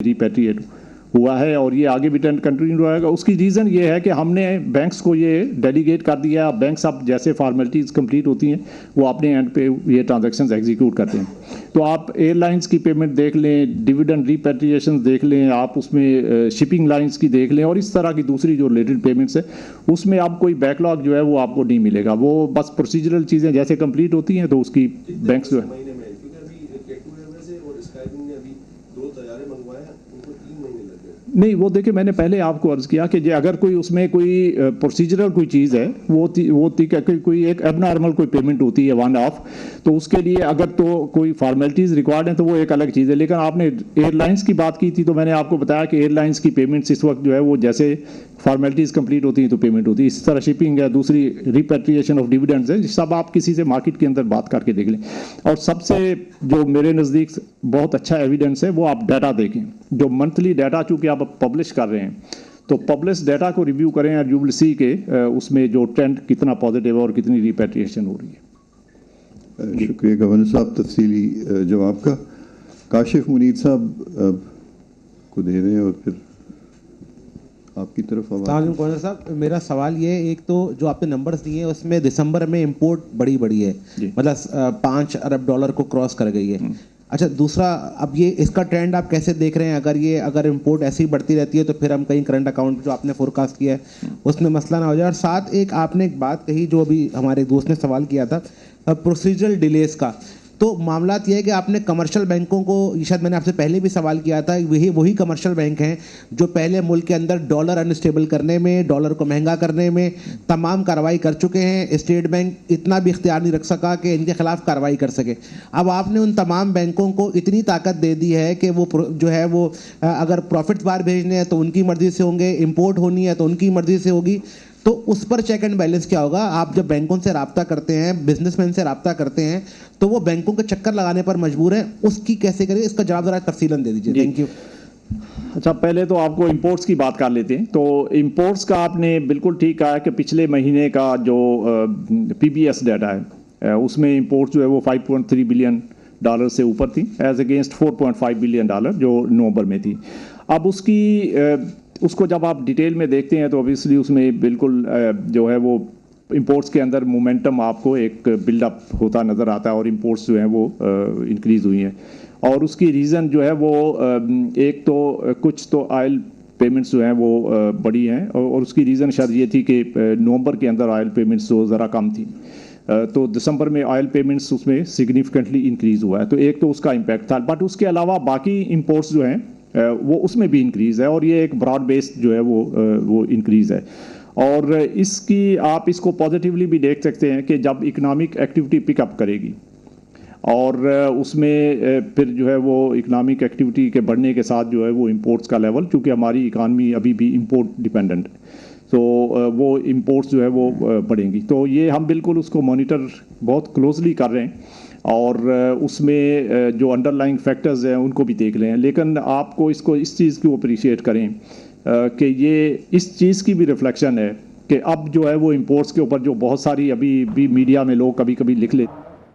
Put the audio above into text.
Repatriate हुआ है और ये आगे भी ट्रेंड कंटिन्यू रहेगा। उसकी रीज़न ये है कि हमने बैंक्स को ये डेलीगेट कर दिया। बैंक्स अब जैसे फॉर्मेलिटीज़ कंप्लीट होती हैं वो अपने एंड पे ये ट्रांजैक्शंस एग्जीक्यूट करते हैं। तो आप एयरलाइंस की पेमेंट देख लें, डिविडेंड रिपेट्रिएशन देख लें, आप उसमें शिपिंग लाइंस की देख लें और इस तरह की दूसरी जो रिलेटेड पेमेंट्स है उसमें आप कोई बैकलॉग जो है वो आपको नहीं मिलेगा। वो बस प्रोसीजरल चीज़ें जैसे कंप्लीट होती हैं तो उसकी बैंक्स जो है नहीं, वो देखिए मैंने पहले आपको अर्ज़ किया कि अगर कोई उसमें कोई प्रोसीजरल कोई चीज़ है वो कोई एक एबनॉर्मल कोई पेमेंट होती है वन ऑफ, तो उसके लिए अगर तो कोई फॉर्मेलिटीज़ रिक्वायर्ड है तो वो एक अलग चीज़ है। लेकिन आपने एयरलाइंस की बात की थी तो मैंने आपको बताया कि एयरलाइंस की पेमेंट्स इस वक्त जो है वो जैसे फॉर्मेलिटीज़ कंप्लीट होती हैं तो पेमेंट होती है। इस तरह शिपिंग है, दूसरी रिपेट्रिएशन ऑफ डिविडेंड्स है, सब आप किसी से मार्केट के अंदर बात करके देख लें। और सबसे जो मेरे नज़दीक बहुत अच्छा एविडेंस है वो आप डाटा देखें, जो मंथली डाटा चूँकि आप पब्लिश कर रहे हैं तो पब्लिश डाटा को रिव्यू करें और यू विल सी के उसमें जो ट्रेंड कितना पॉजिटिव है और कितनी रिपेट्रिएशन हो रही है। शुक्रिया गवर्नर साहब तफसीली जवाब का। काशिफ मुनीर साहब को दे रहे हैं और फिर आपकी तरफ गवर्नर साहब, मेरा सवाल ये है, एक तो जो आपने नंबर्स दिए हैं उसमें दिसंबर में इंपोर्ट बड़ी है, मतलब $5 अरब को क्रॉस कर गई है। अच्छा, दूसरा, अब ये इसका ट्रेंड आप कैसे देख रहे हैं? अगर इंपोर्ट ऐसी ही बढ़ती रहती है तो फिर हम कहीं करंट अकाउंट जो आपने फोरकास्ट किया है उसमें मसला ना हो जाए। और साथ आपने एक बात कही जो अभी हमारे दोस्त ने सवाल किया था प्रोसीजरल डिलेस का, तो मामला ये है कि आपने कमर्शियल बैंकों को, शायद मैंने आपसे पहले भी सवाल किया था, वही कमर्शियल बैंक हैं जो पहले मुल्क के अंदर डॉलर अनस्टेबल करने में, डॉलर को महंगा करने में तमाम कार्रवाई कर चुके हैं। स्टेट बैंक इतना भी इख्तियार नहीं रख सका कि इनके खिलाफ कार्रवाई कर सके। अब आपने उन तमाम बैंकों को इतनी ताकत दे दी है कि वो जो है वो अगर प्रॉफिट बाहर भेजने हैं तो उनकी मर्जी से होंगे, इम्पोर्ट होनी है तो उनकी मर्जी से होगी। तो उस पर चेक एंड बैलेंस क्या होगा? आप जब बैंकों से रब्ता करते हैं, बिजनेसमैन से रब्ता करते हैं, तो वो बैंकों के चक्कर लगाने पर मजबूर है, उसकी कैसे करें? इसका जवाब जरा तफसीलन दे दीजिए। Thank you. अच्छा, पहले तो आपको इंपोर्ट्स की बात कर लेते हैं। तो इंपोर्ट्स का आपने बिल्कुल ठीक कहा कि पिछले महीने का जो पीबीएस डाटा है उसमें इंपोर्ट्स जो है वो $5.3 बिलियन से ऊपर थी एज अगेंस्ट $4.5 बिलियन जो नवंबर में थी। अब उसको जब आप डिटेल में देखते हैं तो ऑब्वियसली उसमें बिल्कुल जो है वो इंपोर्ट्स के अंदर मोमेंटम आपको एक बिल्डअप होता नज़र आता है और इंपोर्ट्स जो हैं वो इंक्रीज़ हुई हैं। और उसकी रीज़न जो है वो एक तो कुछ तो ऑयल पेमेंट्स जो हैं वो बड़ी हैं और उसकी रीज़न शायद ये थी कि नवंबर के अंदर ऑयल पेमेंट्स जो ज़रा कम थी, तो दिसंबर में ऑयल पेमेंट्स उसमें सिग्निफिकेंटली इंक्रीज़ हुआ है। तो एक तो उसका इम्पैक्ट था, बट उसके अलावा बाकी इंपोर्ट्स जो हैं वो उसमें भी इंक्रीज़ है और ये एक ब्रॉड बेस्ड जो है वो इंक्रीज़ है। और आप इसको पॉजिटिवली भी देख सकते हैं कि जब इकोनॉमिक एक्टिविटी पिकअप करेगी और उसमें फिर जो है वो इकोनॉमिक एक्टिविटी के बढ़ने के साथ जो है वो इंपोर्ट्स का लेवल, चूँकि हमारी इकानमी अभी भी इंपोर्ट डिपेंडेंट है, तो वो इंपोर्ट्स जो है वो बढ़ेंगी। तो ये हम बिल्कुल उसको मॉनिटर बहुत क्लोजली कर रहे हैं और उसमें जो अंडरलाइंग फैक्टर्स हैं उनको भी देख लें। लेकिन आपको इस चीज़ को अप्रिशिएट करें कि ये इस चीज़ की भी रिफ्लेक्शन है कि अब जो है वो इंपोर्ट्स के ऊपर जो बहुत सारी अभी भी मीडिया में लोग कभी कभी लिख लेते